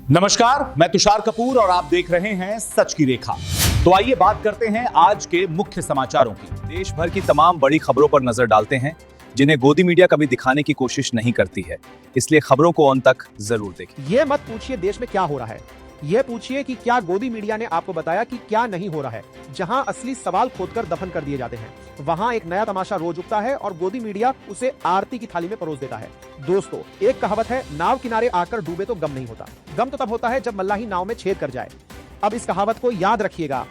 नमस्कार, मैं तुषार कपूर और आप देख रहे हैं सच की रेखा। तो आइए बात करते हैं आज के मुख्य समाचारों की। देश भर की तमाम बड़ी खबरों पर नजर डालते हैं जिन्हें गोदी मीडिया कभी दिखाने की कोशिश नहीं करती है, इसलिए खबरों को अंत तक जरूर देखें। ये मत पूछिए देश में क्या हो रहा है, ये पूछिए कि क्या गोदी मीडिया ने आपको बताया कि क्या नहीं हो रहा है। जहां असली सवाल खोदकर दफन कर दिए जाते हैं, वहां एक नया तमाशा रोज उगता है और गोदी मीडिया उसे आरती की थाली में परोस देता है। दोस्तों, एक कहावत है, नाव किनारे आकर डूबे तो गम नहीं होता। गम तो तब होता है जब मल्लाही नाव में छेद कर जाए। अब इस कहावत को याद रखिएगा,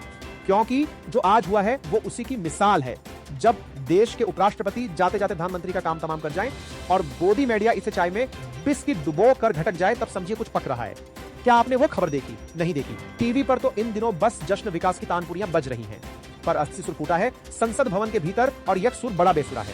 क्योंकि जो आज हुआ है वो उसी की मिसाल है। जब देश के उपराष्ट्रपति जाते जाते प्रधानमंत्री का काम तमाम कर जाएं और गोदी मीडिया इसे चाय में बिस्किट डुबो कर घटक जाए, तब समझिए कुछ पक रहा है। क्या आपने वो खबर देखी? नहीं देखी। टीवी पर तो इन दिनों बस जश्न विकास की तानपुरियां बज रही हैं, पर असली सुर फूटा है संसद भवन के भीतर और यह सुर बड़ा बेसुरा है,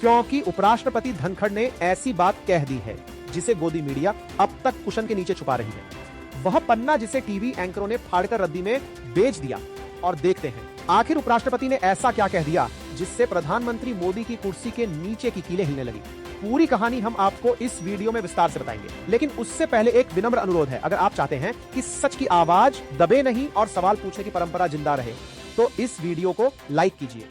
क्योंकि उपराष्ट्रपति धनखड़ ने ऐसी बात कह दी है जिसे गोदी मीडिया अब तक कुशन के नीचे छुपा रही है। वह पन्ना जिसे टीवी एंकरों ने फाड़कर रद्दी में बेच दिया। और देखते हैं आखिर उपराष्ट्रपति ने ऐसा क्या कह दिया जिससे प्रधानमंत्री मोदी की कुर्सी के नीचे की कीलें हिलने लगी। पूरी कहानी हम आपको इस वीडियो में विस्तार से बताएंगे, लेकिन उससे पहले एक विनम्र अनुरोध है। अगर आप चाहते हैं कि सच की आवाज दबे नहीं और सवाल पूछने की परंपरा जिंदा रहे, तो इस वीडियो को लाइक कीजिए,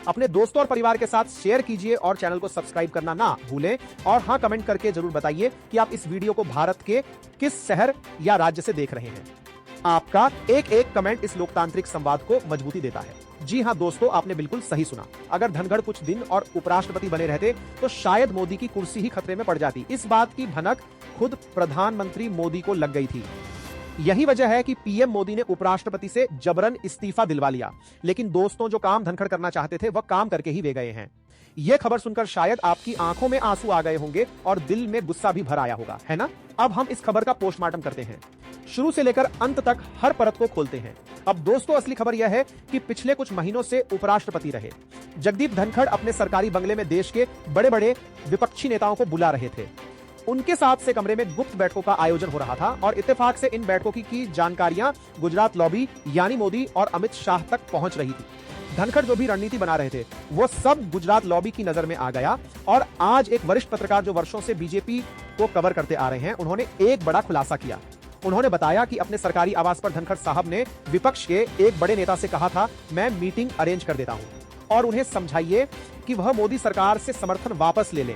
अपने दोस्तों और परिवार के साथ शेयर कीजिए और चैनल को सब्सक्राइब करना ना भूलें। और हाँ, कमेंट करके जरूर बताइए कि आप इस वीडियो को भारत के किस शहर या राज्य से देख रहे हैं। आपका एक एक कमेंट इस लोकतांत्रिक संवाद को मजबूती देता है। जी हां दोस्तों, आपने बिल्कुल सही सुना। अगर धनखड़ कुछ दिन और उपराष्ट्रपति बने रहते तो शायद मोदी की कुर्सी ही खतरे में पड़ जाती। इस बात की भनक खुद प्रधानमंत्री मोदी को लग गई थी। यही वजह है कि पीएम मोदी ने उपराष्ट्रपति से जबरन इस्तीफा दिलवा लिया। लेकिन दोस्तों, जो काम धनखड़ करना चाहते थे वह काम करके ही वे गए हैं। यह खबर सुनकर शायद आपकी आंखों में आंसू आ गए होंगे और दिल में गुस्सा भी भर आया होगा, है ना? अब हम इस खबर का पोस्टमार्टम करते हैं, शुरू से लेकर अंत तक हर परत को खोलते हैं। अब दोस्तों, असली खबर यह है कि पिछले कुछ महीनों से उपराष्ट्रपति रहे जगदीप धनखड़ अपने सरकारी बंगले में देश के बड़े बड़े विपक्षी नेताओं को बुला रहे थे। उनके साथ से कमरे में गुप्त बैठकों का आयोजन हो रहा था और इत्तेफाक से इन बैठकों की जानकारियां गुजरात लॉबी यानी मोदी और अमित शाह तक पहुंच रही थी। धनखड़ जो भी रणनीति बना रहे थे वो सब गुजरात लॉबी की नजर में आ गया। और आज एक वरिष्ठ पत्रकार जो वर्षों से बीजेपी को कवर करते आ रहे हैं, उन्होंने एक बड़ा खुलासा किया। उन्होंने बताया कि अपने सरकारी आवास पर धनखड़ साहब ने विपक्ष के एक बड़े नेता से कहा था, मैं मीटिंग अरेंज कर देता हूं और उन्हें समझाइए कि वह मोदी सरकार से समर्थन वापस ले लें।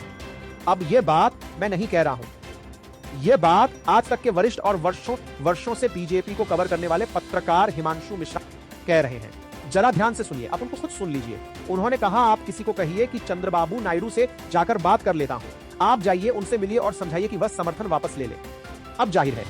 अब यह बात मैं नहीं कह रहा हूं, यह बात आज तक के वरिष्ठ और वर्षों से बीजेपी को कवर करने वाले पत्रकार हिमांशु मिश्रा कह रहे हैं। जरा ध्यान से सुनिए, आप उनको खुद सुन लीजिए। उन्होंने कहा, आप किसी को कहिए कि चंद्रबाबू नायडू से जाकर बात कर लेता हूं। आप जाइए, उनसे मिलिए और समझाइए कि वह समर्थन वापस ले ले। अब जाहिर है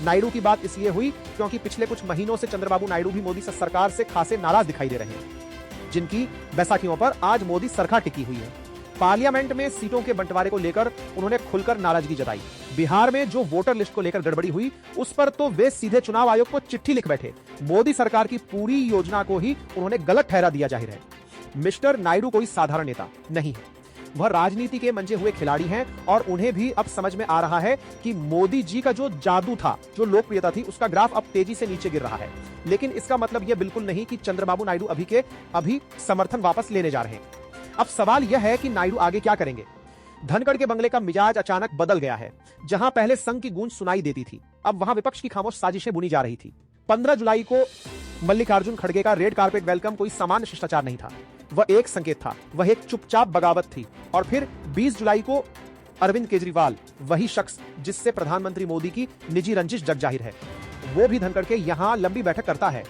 नायडू की बात इसलिए हुई क्योंकि पिछले कुछ महीनों से चंद्रबाबू नायडू भी मोदी सरकार से खासे नाराज दिखाई दे रहे हैं, जिनकी बैसाखियों पर आज मोदी सरकार टिकी हुई है। पार्लियामेंट में सीटों के बंटवारे को लेकर उन्होंने खुलकर नाराजगी जताई। बिहार में जो वोटर लिस्ट को लेकर गड़बड़ी हुई, उस पर तो वे सीधे चुनाव आयोग को चिट्ठी लिख बैठे। मोदी सरकार की पूरी योजना को ही उन्होंने गलत ठहरा दिया। जाहिर है मिस्टर नायडू कोई साधारण नेता नहीं है, वह राजनीति के मंजे हुए खिलाड़ी हैं और उन्हें भी अब समझ में आ रहा है कि मोदी जी का जो जादू था, जो लोकप्रियता थी, उसका ग्राफ अब तेजी से नीचे गिर रहा है। लेकिन इसका मतलब यह बिल्कुल नहीं कि चंद्रबाबू नायडू अभी समर्थन वापस लेने जा रहे हैं। अब सवाल यह है कि नायडू आगे क्या करेंगे। धनखड़ के बंगले का मिजाज अचानक बदल गया है। जहां पहले संघ की गूंज सुनाई देती थी, अब वहां विपक्ष की खामोश साजिशें बुनी जा रही थी। 15 जुलाई को मल्लिकार्जुन खड़गे का रेड कारपेट वेलकम कोई सामान्य शिष्टाचार नहीं था, वह एक संकेत था, वह एक चुपचाप बगावत थी। और फिर 20 जुलाई को अरविंद केजरीवाल, वही शख्स जिससे प्रधानमंत्री मोदी की निजी रंजिश जग जाहिर है, वो भी धनखड़ के यहां लंबी बैठक करता है।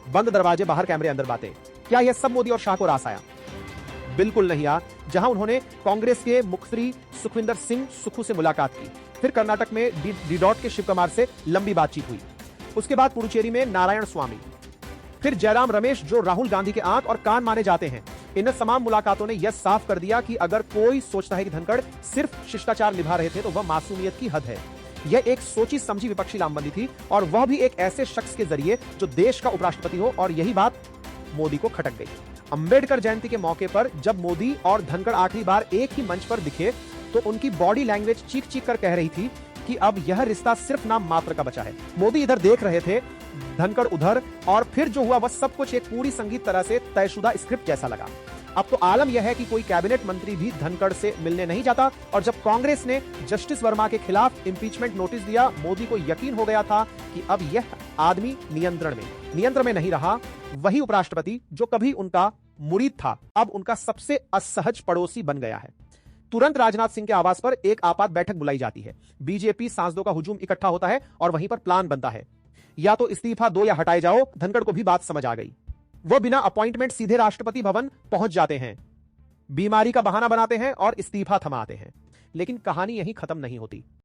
बंद दरवाजे, बाहर कैमरे, अंदर बातें। क्या यह सब मोदी और शाह को रास आया? बिल्कुल नहीं यार। जहां उन्होंने कांग्रेस के मुखरी सुखविंदर सिंह सुक्खू से मुलाकात की, फिर कर्नाटक में डी डॉट के शिव कुमार से लंबी बातचीत हुई, उसके बाद पुडुचेरी में नारायण स्वामी, फिर जयराम रमेश जो राहुल गांधी के आंख और कान माने जाते हैं। इन तमाम मुलाकातों ने यह साफ कर दिया कि अगर कोई सोचता है कि धनखड़ सिर्फ शिष्टाचार निभा रहे थे तो वह मासूमियत की हद है। यह एक सोची समझी विपक्षी लामबंदी थी, और वह भी एक ऐसे शख्स के जरिए जो देश का उपराष्ट्रपति हो। और यही बात मोदी को खटक गई। अंबेडकर जयंती के मौके पर जब मोदी और धनखड़ आखिरी बार एक ही मंच पर दिखे, तो उनकी बॉडी लैंग्वेज चीख चीख कर कह रही थी कि अब यह रिश्ता सिर्फ नाम मात्र का बचा है। मोदी इधर देख रहे थे, धनखड़ उधर, और फिर जो हुआ वह सब कुछ एक पूरी संगीत तरह से तयशुदा स्क्रिप्ट जैसा लगा। अब तो आलम यह है कि कोई कैबिनेट मंत्री भी धनखड़ से मिलने नहीं जाता, और जब कांग्रेस ने जस्टिस वर्मा के खिलाफ इंपीचमेंट नोटिस दिया, मोदी को यकीन हो गया था कि अब यह आदमी नियंत्रण में नहीं रहा। वही उपराष्ट्रपति जो कभी उनका मुरीद था, अब उनका सबसे असहज पड़ोसी बन गया है। तुरंत राजनाथ सिंह के आवास पर एक आपात बैठक बुलाई जाती है। बीजेपी सांसदों का हुजूम इकट्ठा होता है और वहीं पर प्लान बनता है, या तो इस्तीफा दो या हटाए जाओ। धनखड़ को भी बात समझ आ गई। वो बिना अपॉइंटमेंट सीधे राष्ट्रपति भवन पहुंच जाते हैं, बीमारी का बहाना बनाते हैं और इस्तीफा थमाते हैं। लेकिन कहानी यहीं खत्म नहीं होती।